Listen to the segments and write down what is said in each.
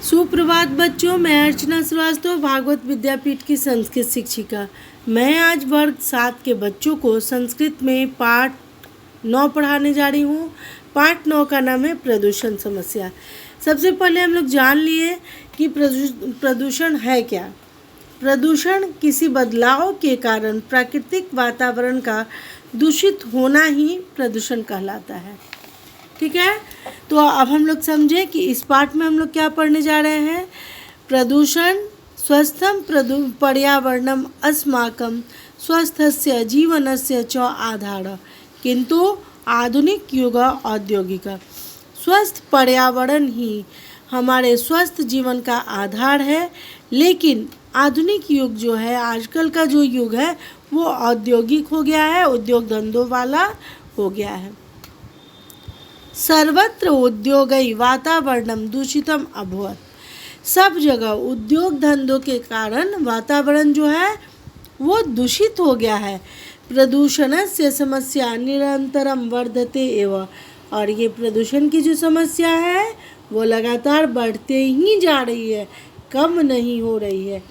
सुप्रभात बच्चों, मैं अर्चना श्रीवास्तव, भागवत विद्यापीठ की संस्कृत शिक्षिका। मैं आज वर्ग 7 के बच्चों को संस्कृत में पाठ 9 पढ़ाने जा रही हूँ। पाठ 9 का नाम है प्रदूषण समस्या। सबसे पहले हम लोग जान लिए कि प्रदूषण है क्या। प्रदूषण किसी बदलाव के कारण प्राकृतिक वातावरण का दूषित होना ही प्रदूषण कहलाता है। ठीक है, तो अब हम लोग समझें कि इस पाठ में हम लोग क्या पढ़ने जा रहे हैं। प्रदूषण स्वस्थम पर्यावरणम अस्माकं स्वस्थस्य जीवनस्य च आधार, किंतु आधुनिक युग औद्योगिक। स्वस्थ पर्यावरण ही हमारे स्वस्थ जीवन का आधार है, लेकिन आधुनिक युग जो है, आजकल का जो युग है वो औद्योगिक हो गया है, उद्योग धंधों वाला हो गया है। सर्वत्र उद्योगै वातावरणम दूषितम अभवत्। सब जगह उद्योग धंधों के कारण वातावरण जो है वो दूषित हो गया है। प्रदूषणस्य समस्या निरंतरम वर्धते एव, और ये प्रदूषण की जो समस्या है वो लगातार बढ़ते ही जा रही है, कम नहीं हो रही है।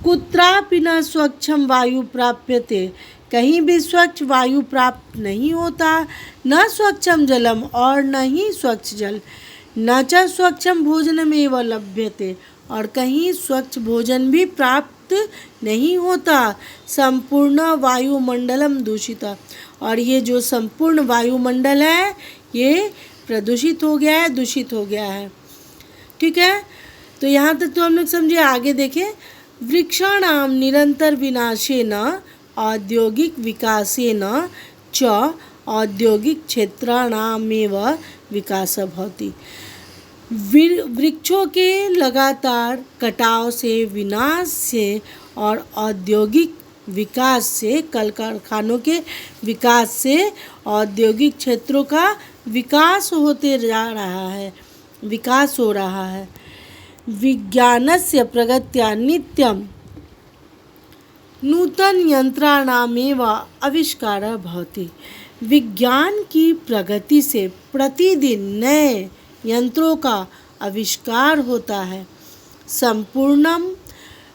कुत्रापि न स्वच्छम वायु प्राप्यते, कहीं भी स्वच्छ वायु प्राप्त नहीं होता। न स्वच्छम जलम, और न ही स्वच्छ जल। न च स्वच्छम भोजनमेव लभ्यते, और कहीं स्वच्छ भोजन भी प्राप्त नहीं होता। संपूर्ण वायुमंडलम दूषिता, और ये जो संपूर्ण वायुमंडल है ये प्रदूषित हो गया है, दूषित हो गया है। ठीक है, तो यहाँ तक तो हम लोग समझे। आगे देखें। वृक्षाणाम निरंतर विनाशेन औद्योगिक विकासेन च औद्योगिक क्षेत्राणामेव विकास भवति। वृक्षों के लगातार कटाव से, विनाश से और औद्योगिक विकास से, कल कारखानों के विकास से औद्योगिक क्षेत्रों का विकास होते जा रहा है, विकास हो रहा है। विज्ञानस्य प्रगत्या नित्यं नूतन यंत्राणामेव आविष्कारः भवति। विज्ञान की प्रगति से प्रतिदिन नए यंत्रों का आविष्कार होता है। संपूर्णम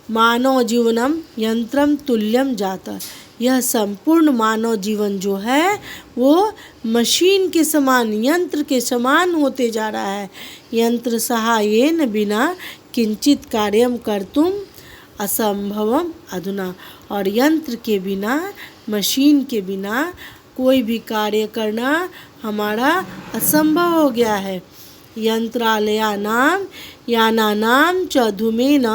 मानव जीवनम यंत्रम तुल्यम जाता। यह संपूर्ण मानव जीवन जो है वो मशीन के समान, यंत्र के समान होते जा रहा है। यंत्र सहायेन बिना किंचित कार्यम कर्तुम असंभवम अधुना, और यंत्र के बिना, मशीन के बिना कोई भी कार्य करना हमारा असंभव हो गया है। यंत्रालयानाम यानानाम च धूमेन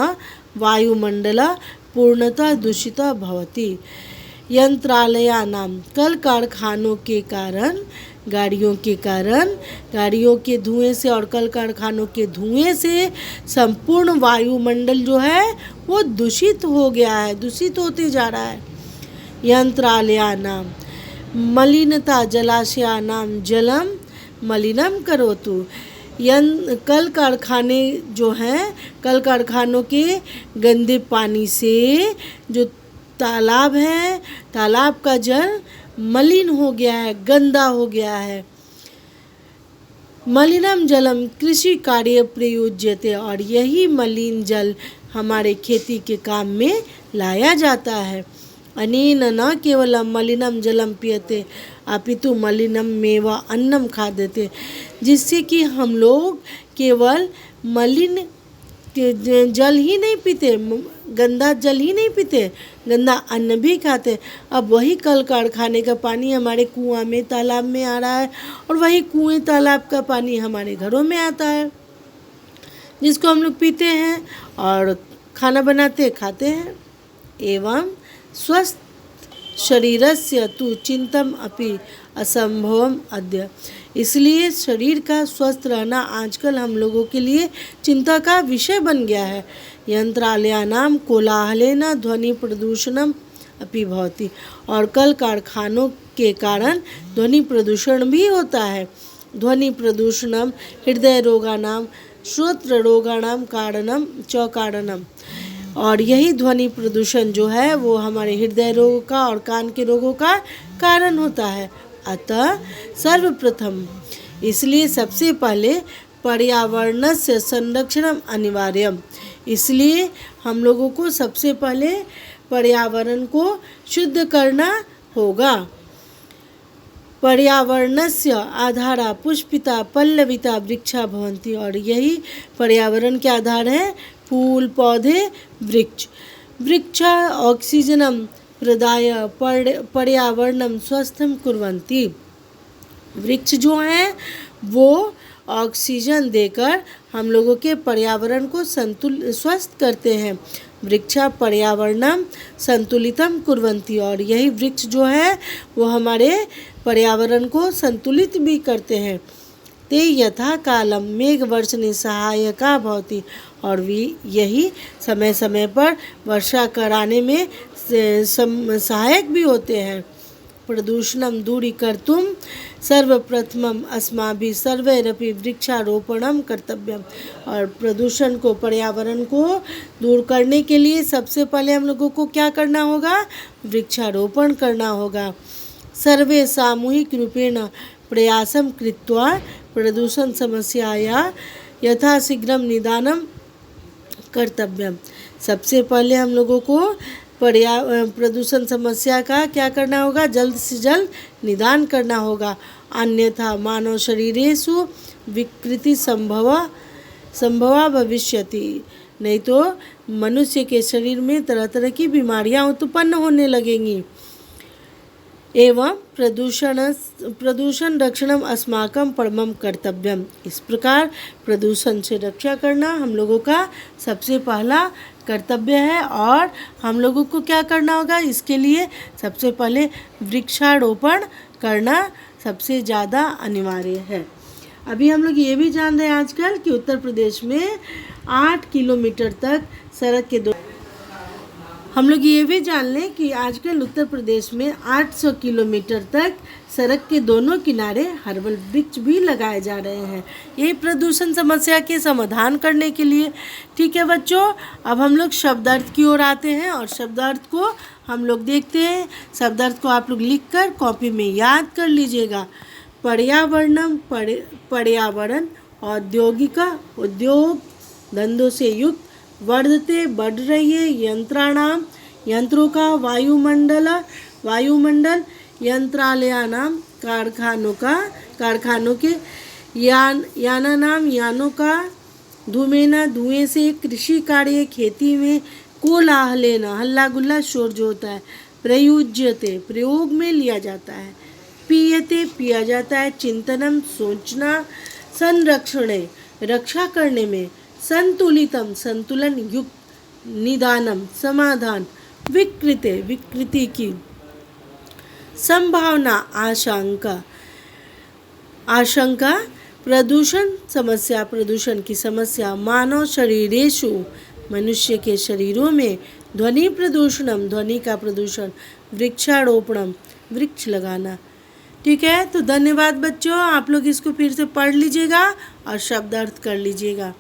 वायुमंडल पूर्णतः दूषित भवति। यंत्रालयानाम, कल कारखानों के कारण, गाड़ियों के कारण, गाड़ियों के धुएं से और कल कारखानों के धुएं से संपूर्ण वायुमंडल जो है वो दूषित हो गया है, दूषित होते जा रहा है। यंत्रालयानाम मलिनता जलाशयानाम जलम मलिनम करोतु। कल कारखाने जो हैं, कल कारखानों के गंदे पानी से जो तालाब है, तालाब का जल मलिन हो गया है, गंदा हो गया है। मलिनम जलम कृषि कार्य प्रयुज्यते, और यही मलिन जल हमारे खेती के काम में लाया जाता है। अनेन न केवलम मलिनम जलम पीयते अपितु मलिनम मेवा अन्नम खाद्यते, जिससे कि हम लोग केवल मलिन जल ही नहीं पीते, गंदा जल ही नहीं पीते, गंदा अन्न भी खाते। अब वही कल कारखाने का पानी हमारे कुआं में, तालाब में आ रहा है, और वही कुएं तालाब का पानी हमारे घरों में आता है, जिसको हम लोग पीते हैं और खाना बनाते खाते हैं। एवं स्वस्थ शरीरस्य तु चिंतम अपि असंभवम अद्य। इसलिए शरीर का स्वस्थ रहना आजकल हम लोगों के लिए चिंता का विषय बन गया है। यंत्रालयानाम कोलाहलेन ध्वनि प्रदूषणम अपि भवति, और कल कारखानों के कारण ध्वनि प्रदूषण भी होता है। ध्वनि प्रदूषणम हृदय रोगानाम श्रोत्र रोगाणाम कारणम च कारणम, और यही ध्वनि प्रदूषण जो है वो हमारे हृदय रोग का और कान के रोगों का कारण होता है। अतः सर्वप्रथम, इसलिए सबसे पहले पर्यावरणस्य संरक्षणम अनिवार्यम। इसलिए हम लोगों को सबसे पहले पर्यावरण को शुद्ध करना होगा। पर्यावरणस्य आधारा पुष्पिता पल्लविता वृक्षा भवन्ति। और यही पर्यावरण के आधार है फूल पौधे वृक्ष। वृक्ष ऑक्सीजनम प्रदाय पर्यावरणम स्वस्थम कुर्वन्ति। वृक्ष जो हैं वो ऑक्सीजन देकर हम लोगों के पर्यावरण को स्वस्थ करते हैं। वृक्षा पर्यावरणम संतुलितम कुर्वन्ति। और यही वृक्ष जो है वो हमारे पर्यावरण को संतुलित भी करते हैं। ते यथा कालम मेघ वर्षणे सहायका भवति। और यही समय समय पर वर्षा कराने में सहायक भी होते हैं। प्रदूषणम दूरीकर्तुं सर्वप्रथमम अस्माभिः सर्वैरपि वृक्षारोपणम कर्तव्यम। और प्रदूषण को पर्यावरण को दूर करने के लिए सबसे पहले हम लोगों को क्या करना होगा? वृक्षारोपण करना होगा। सर्वे सामूहिक रूपेण प्रयासम कृत्वा प्रदूषण समस्याया यथाशीघ्रम निदानम कर्तव्यम। सबसे पहले हम लोगों को प्रदूषण समस्या का क्या करना होगा? जल्द से जल्द निदान करना होगा। अन्यथा मानव शरीरेषु विकृति संभवा भविष्यति। नहीं तो मनुष्य के शरीर में तरह तरह की बीमारियां उत्पन्न होने लगेंगी। एवं प्रदूषण रक्षणम अस्माकं परमम कर्तव्यम। इस प्रकार प्रदूषण से रक्षा करना हम लोगों का सबसे पहला कर्तव्य है। और हम लोगों को क्या करना होगा? इसके लिए सबसे पहले वृक्षारोपण करना सबसे ज़्यादा अनिवार्य है। अभी हम लोग ये भी जान रहे हैं आजकल कि उत्तर प्रदेश में 8 किलोमीटर तक सड़क के हम लोग ये भी जान लें कि आजकल उत्तर प्रदेश में 800 किलोमीटर तक सड़क के दोनों किनारे हर्बल वृक्ष भी लगाए जा रहे हैं। यही प्रदूषण समस्या के समाधान करने के लिए। ठीक है बच्चों, अब हम लोग शब्दार्थ की ओर आते हैं और शब्दार्थ को हम लोग देखते हैं। शब्दार्थ को आप लोग लिखकर कॉपी में याद कर लीजिएगा। पर्यावरणम पर्यावरण, औद्योगिका उद्योग धंधों से युक्त, वर्धते बढ़ रही है, यंत्राणाम यंत्रों का, वायुमंडल यंत्रालयानाम कारखानों के, यानानाम यानों का, धूमेना धुएं से, कृषि कार्य खेती में, कोलाहलेना हल्ला गुल्ला शोर जो होता है, प्रयुज्यते प्रयोग में लिया जाता है, पीयते पिया जाता है, चिंतनम सोचना, संरक्षणे रक्षा करने में, संतुलितम संतुलन युक्त, निदानम समाधान, विकृति की, संभावना आशंका, प्रदूषण की समस्या, मानव शरीरेषु मनुष्य के शरीरों में, ध्वनि प्रदूषणम ध्वनि का प्रदूषण, वृक्षारोपणम वृक्ष लगाना। ठीक है, तो धन्यवाद बच्चों। आप लोग इसको फिर से पढ़ लीजिएगा और शब्दार्थ कर लीजिएगा।